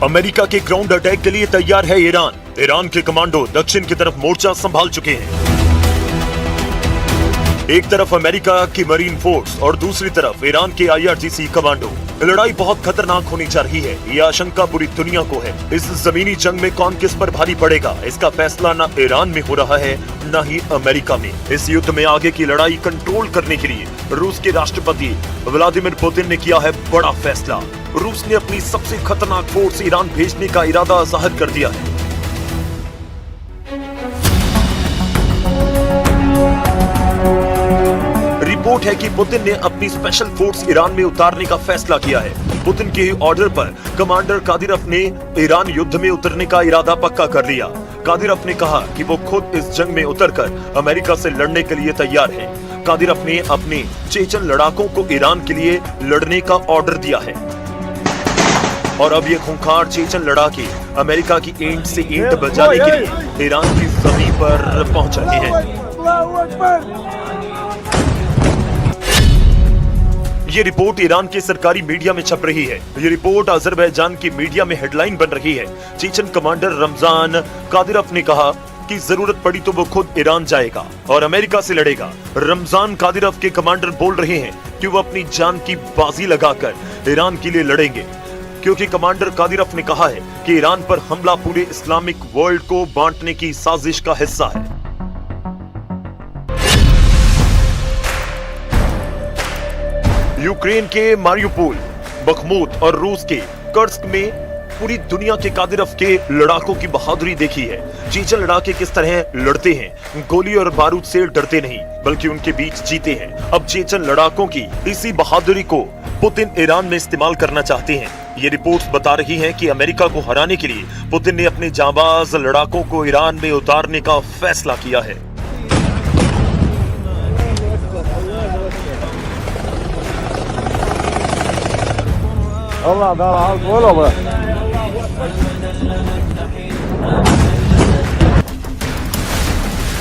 America के ground attack के लिए तैयार है ईरान। ईरान के कमांडो दक्षिण की तरफ मोर्चा संभाल चुके हैं। एक तरफ अमेरिका की मरीन फोर्स और दूसरी तरफ ईरान के IRGC कमांडो। लड़ाई बहुत खतरनाक होने जा रही है, यह आशंका पूरी दुनिया को है। इस जमीनी जंग में कौन किस पर भारी पड़ेगा, इसका फैसला न ईरान में हो रहा है न ही अमेरिका में। इस युद्ध में आगे की लड़ाई कंट्रोल करने के लिए रूस के राष्ट्रपति व्लादिमीर पुतिन ने किया है बड़ा फैसला। रूस ने अपनी सबसे खतरनाक फोर्स ईरान भेजने का इरादा जाहिर कर दिया है। रिपोर्ट है कि पुतिन ने अपनी स्पेशल फोर्स ईरान में उतारने का फैसला किया है। पुतिन के ऑर्डर पर कमांडर कादिरोव ने ईरान युद्ध में उतरने का इरादा पक्का कर लिया। कादिरोव ने कहा कि वो खुद इस जंग में उतरकर अमेरिका से लड़ने के लिए तैयार है। कादिरोव ने अपने चेचन लड़ाकों को ईरान के लिए लड़ने का ऑर्डर दिया है और अब ये खूंखार चेचन लड़ाके अमेरिका की ईंट से ईंट बजाने के लिए ईरान की जमीन पर पहुंच रहे हैं। ये रिपोर्ट ईरान के सरकारी मीडिया में छप रही है। ये रिपोर्ट अजरबैजान की मीडिया में हेडलाइन बन रही है। चेचन कमांडर रमजान कादिरोव ने कहा कि जरूरत पड़ी तो वो खुद ईरान जाएगा और अमेरिका से लड़ेगा। रमजान कादिरोव के कमांडर बोल रहे हैं कि वो अपनी जान की बाजी लगाकर ईरान के लिए लड़ेंगे, क्योंकि कमांडर कादिरोव ने कहा है कि ईरान पर हमला पूरे इस्लामिक वर्ल्ड को बांटने की साजिश का हिस्सा है। यूक्रेन के मारियुपोल, बखमुत और रूस के कर्स्क में पूरी दुनिया के कादिरोव के लड़ाकों की बहादुरी देखी है। चेचन लड़ाके किस तरह लड़ते हैं, गोली और बारूद से डरते नहीं बल्कि उनके बीच जीते हैं। अब चेचन लड़ाकों की इसी बहादुरी को पुतिन ईरान में इस्तेमाल करना चाहते हैं। ये रिपोर्ट्स बता रही हैं कि अमेरिका को हराने के लिए पुतिन ने अपने जांबाज लड़ाकों को ईरान में उतारने का फैसला किया है।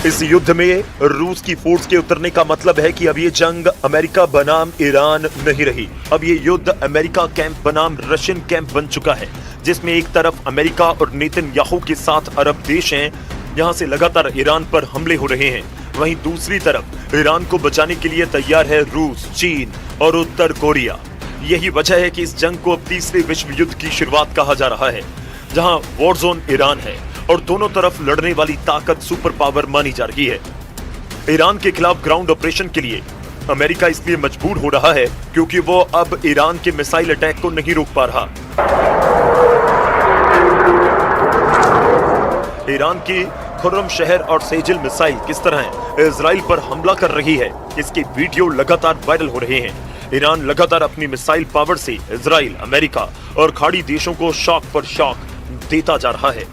इस युद्ध में रूस की फोर्स के उतरने का मतलब है कि अब ये जंग अमेरिका बनाम ईरान नहीं रही। अब ये युद्ध अमेरिका कैंप बनाम रशियन कैंप बन चुका है, जिसमें एक तरफ अमेरिका और नेतन्याहू के साथ अरब देश हैं, यहां से लगातार ईरान पर हमले हो रहे हैं। वहीं दूसरी तरफ ईरान को बचाने के लिए तैयार है रूस, चीन और उत्तर कोरिया। यही वजह है कि इस जंग को अब तीसरे विश्व युद्ध की शुरुआत कहा जा रहा है, जहां वॉर जोन ईरान है और दोनों तरफ लड़ने वाली ताकत सुपर पावर मानी जा रही है। ईरान के खिलाफ ग्राउंड ऑपरेशन के लिए अमेरिका इसलिए मजबूर हो रहा है क्योंकि वो अब ईरान के मिसाइल अटैक को नहीं रोक पा रहा। ईरान की खुर्रम शहर और सेजिल मिसाइल किस तरह इजराइल पर हमला कर रही है, इसके वीडियो लगातार वायरल हो रहे हैं। ईरान लगातार अपनी मिसाइल पावर से इजराइल, अमेरिका और खाड़ी देशों को शॉक पर शॉक देता जा रहा है।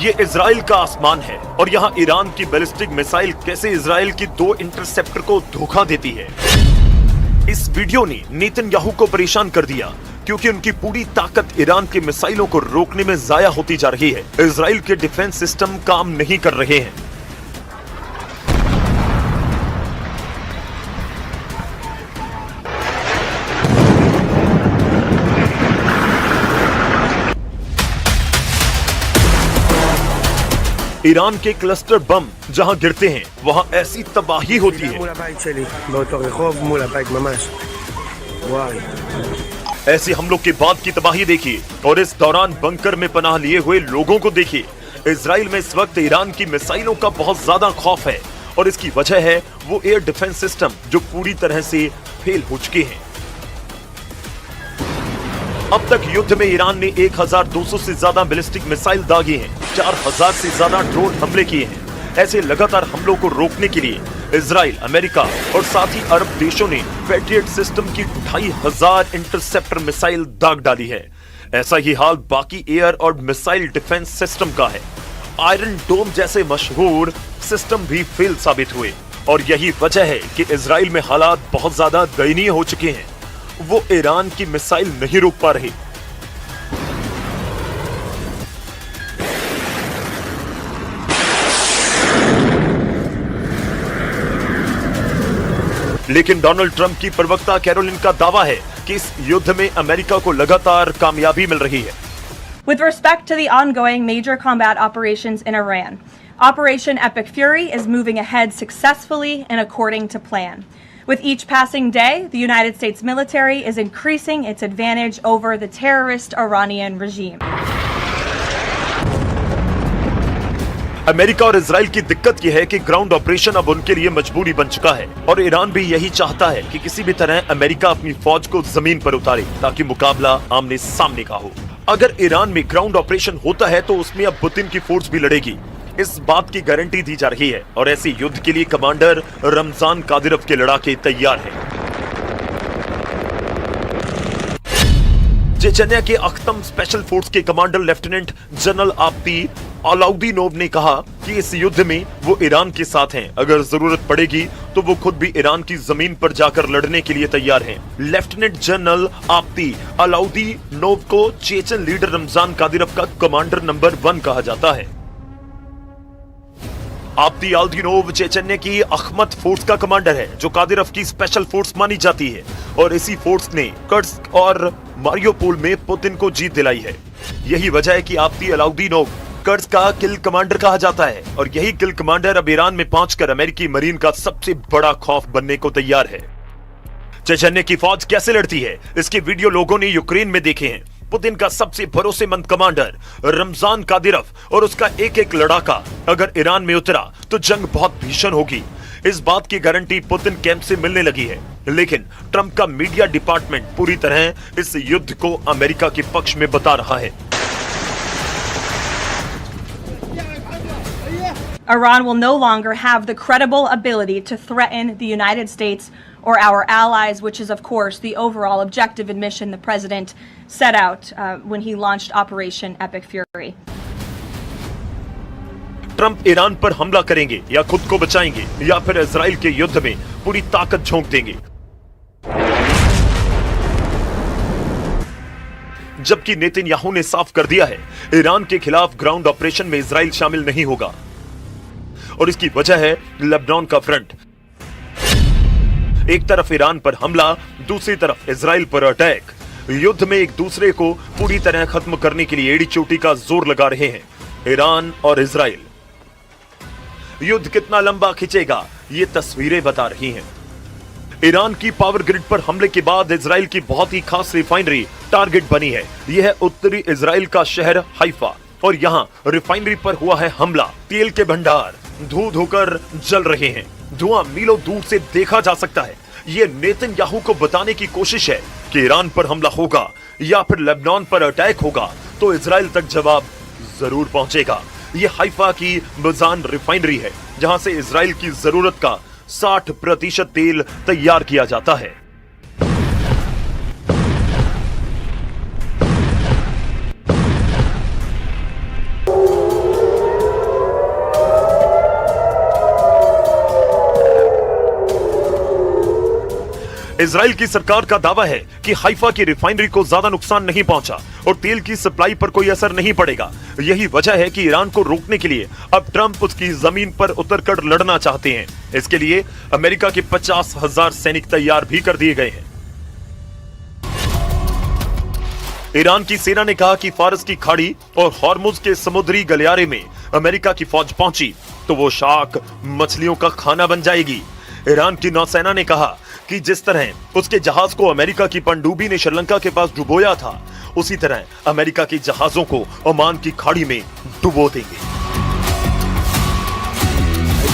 ये इजराइल का आसमान है और यहाँ ईरान की बैलिस्टिक मिसाइल कैसे इजराइल की 2 इंटरसेप्टर को धोखा देती है। इस वीडियो ने नेतन्याहू को परेशान कर दिया क्योंकि उनकी पूरी ताकत ईरान के मिसाइलों को रोकने में जाया होती जा रही है। इजराइल के डिफेंस सिस्टम काम नहीं कर रहे हैं। ईरान के क्लस्टर बम जहां गिरते हैं वहां ऐसी तबाही होती है। ऐसे हमलों के बाद की तबाही देखिए और इस दौरान बंकर में पनाह लिए हुए लोगों को देखिए। इजराइल में इस वक्त ईरान की मिसाइलों का बहुत ज्यादा खौफ है और इसकी वजह है वो एयर डिफेंस सिस्टम जो पूरी तरह से फेल हो चुके हैं। अब तक युद्ध में ईरान ने 1200 से ज्यादा बैलिस्टिक मिसाइल दागे हैं, 4000 से ज्यादा ड्रोन हमले किए हैं। ऐसे लगातार हमलों को रोकने के लिए इजराइल, अमेरिका और साथ ही अरब देशों ने पैट्रियट सिस्टम की 2500 इंटरसेप्टर मिसाइल दाग डाली है। ऐसा ही हाल बाकी एयर और मिसाइल डिफेंस सिस्टम का है। आयरन डोम जैसे मशहूर सिस्टम भी फेल साबित हुए और यही वजह है कि इजराइल में हालात बहुत ज्यादा दयनीय हो चुके हैं। वो ईरान की मिसाइल नहीं रोक पा रहे। लेकिन डोनाल्ड ट्रंप की प्रवक्ता कैरोलिन का दावा है कि इस युद्ध में अमेरिका को लगातार कामयाबी मिल रही है। With respect to the ongoing major combat operations in Iran, Operation Epic Fury is moving ahead successfully and according to plan. With each passing day, the United States military is increasing its advantage over the terrorist Iranian regime. America और Israel की दिक्कत यह है कि ground operation अब उनके लिए मजबूरी बन चुका है और ईरान भी यही चाहता है कि किसी भी तरह अमेरिका अपनी फौज को जमीन पर उतारे ताकि मुकाबला आमने सामने का हो। अगर ईरान में ग्राउंड ऑपरेशन होता है तो उसमें अब पुतिन की फोर्स भी लड़ेगी, इस बात की गारंटी दी जा रही है और ऐसे युद्ध के लिए कमांडर रमजान कादिरव के लड़ाके तैयार हैं। चेचन्या के अख्तम स्पेशल फोर्स के कमांडर लेफ्टिनेंट जनरल आब्दी अलाउद्दीनोव ने कहा कि इस युद्ध में वो ईरान के साथ हैं। अगर जरूरत पड़ेगी तो वो खुद भी ईरान की जमीन पर जाकर लड़ने के लिए तैयार हैं। लेफ्टिनेंट जनरल आब्दी अलाउद्दीनोव को चेचन लीडर रमजान कादिरव का कमांडर नंबर 1 कहा जाता है। आब्दी अलाउद्दीनोव चेचन्या की अखमत फोर्स का कमांडर है जो कादिरव की स्पेशल फोर्स मानी जाती है और इसी फोर्स ने कर्स्क और मारियोपोल में पुतिन को जीत दिलाई है। यही वजह है कि आब्दी अलाउद्दीनोव कर्स्क का किल कमांडर कहा जाता है और यही किल कमांडर अब ईरान में पहुंचकर अमेरिकी मरीन का सबसे बड़ा खौफ बनने को तैयार है। चेचन्या की फौज कैसे लड़ती है, इसके वीडियो लोगों ने यूक्रेन में देखे हैं। पुतिन का सबसे भरोसेमंद कमांडर रमजान कादिरव और उसका एक एक लड़ाका अगर ईरान में उतरा तो जंग बहुत भीषण होगी। इस बात की गारंटी पुतिन कैंप से मिलने लगी है, लेकिन ट्रंप का मीडिया डिपार्टमेंट पूरी तरह इस युद्ध को अमेरिका के पक्ष में बता रहा है। Iran will no longer have the credible ability to threaten the United States or our allies, which is, of course, the overall objective and mission the president set out when he launched Operation Epic Fury. Trump Iran पर हमला करेंगे या खुद को बचाएंगे या फिर Israel के युद्ध में पूरी ताकत झोंक देंगे। जबकि नेतन्याहू ने साफ कर दिया है ईरान के खिलाफ ग्राउंड ऑपरेशन में इजराइल शामिल नहीं होगा और इसकी वजह है लेबनान का फ्रंट। एक तरफ ईरान पर हमला, दूसरी तरफ इजराइल पर अटैक। युद्ध में एक दूसरे को पूरी तरह खत्म करने के लिए एड़ी चोटी का जोर लगा रहे हैं ईरान और इजराइल। युद्ध कितना लंबा खिंचेगा ये तस्वीरें बता रही हैं। ईरान की पावर ग्रिड पर हमले के बाद इजराइल की बहुत ही खास रिफाइनरी टारगेट बनी है। यह है उत्तरी इजराइल का शहर हाइफा और यहां रिफाइनरी पर हुआ है हमला। तेल के भंडार धू धोकर जल रहे हैं, धुआं मीलों दूर से देखा जा सकता है। ये नेतन्याहू को बताने की कोशिश है कि ईरान पर हमला होगा या फिर लेबनान पर अटैक होगा तो इजराइल तक जवाब जरूर पहुंचेगा। ये हाइफा की मजान रिफाइनरी है जहां से इजराइल की जरूरत का 60% तेल तैयार किया जाता है। इजराइल की सरकार का दावा है कि हाइफा की रिफाइनरी को ज्यादा नुकसान नहीं पहुंचा और तेल की सप्लाई पर कोई असर नहीं पड़ेगा। यही वजह है कि ईरान को रोकने के लिए अब ट्रंप उसकी जमीन पर उतरकर लड़ना चाहते हैं। इसके लिए अमेरिका के 50,000 सैनिक तैयार भी कर दिए गए हैं। ईरान की सेना ने कहा कि फारस की खाड़ी और हॉर्मुज के समुद्री गलियारे में अमेरिका की फौज पहुंची तो वो शार्क मछलियों का खाना बन जाएगी। ईरान की नौसेना ने कहा कि जिस तरह उसके जहाज को अमेरिका की पनडुब्बी ने श्रीलंका के पास डुबोया था उसी तरह अमेरिका के जहाजों को ओमान की खाड़ी में डुबो देंगे।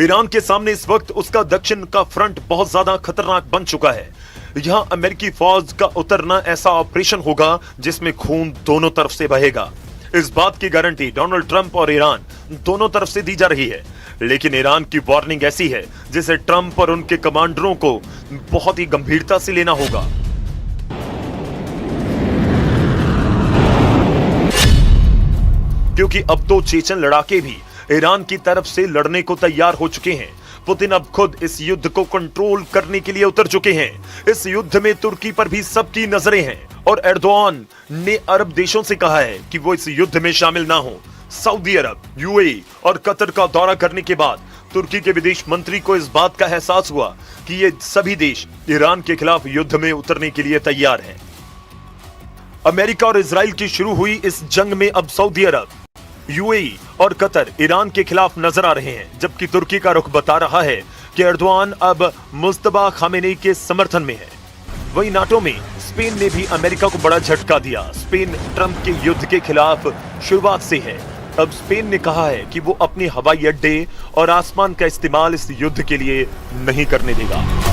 ईरान के सामने इस वक्त उसका दक्षिण का फ्रंट बहुत ज्यादा खतरनाक बन चुका है। यहां अमेरिकी फौज का उतरना ऐसा ऑपरेशन होगा जिसमें खून दोनों तरफ से बहेगा। इस बात की गारंटी डोनाल्ड ट्रंप और ईरान दोनों तरफ से दी जा रही है, लेकिन ईरान की वार्निंग ऐसी है जिसे ट्रंप और उनके कमांडरों को बहुत ही गंभीरता से लेना होगा। क्योंकि अब तो चेचन लड़ाके भी ईरान की तरफ से लड़ने को तैयार हो चुके हैं। पुतिन अब खुद इस युद्ध को कंट्रोल करने के लिए उतर चुके हैं। इस युद्ध में तुर्की पर भी सबकी नजरें हैं और एर्दोआन ने अरब देशों से कहा है कि वो इस युद्ध में शामिल ना हो। सऊदी अरब, यूएई और कतर का दौरा करने के बाद तुर्की के विदेश मंत्री को इस बात का एहसास हुआ कि ये सभी देश ईरान के खिलाफ युद्ध में उतरने के लिए तैयार हैं। अमेरिका और इजराइल की शुरू हुई इस जंग में अब सऊदी अरब, यूएई और कतर ईरान के खिलाफ नजर आ रहे हैं, जबकि तुर्की का रुख बता रहा है कि एर्दोआन अब मुस्तफा खामेनी के समर्थन में है। वहीं नाटो में स्पेन ने भी अमेरिका को बड़ा झटका दिया। स्पेन ट्रंप के युद्ध के खिलाफ शुरुआत से है। अब स्पेन ने कहा है कि वो अपने हवाई अड्डे और आसमान का इस्तेमाल इस युद्ध के लिए नहीं करने देगा।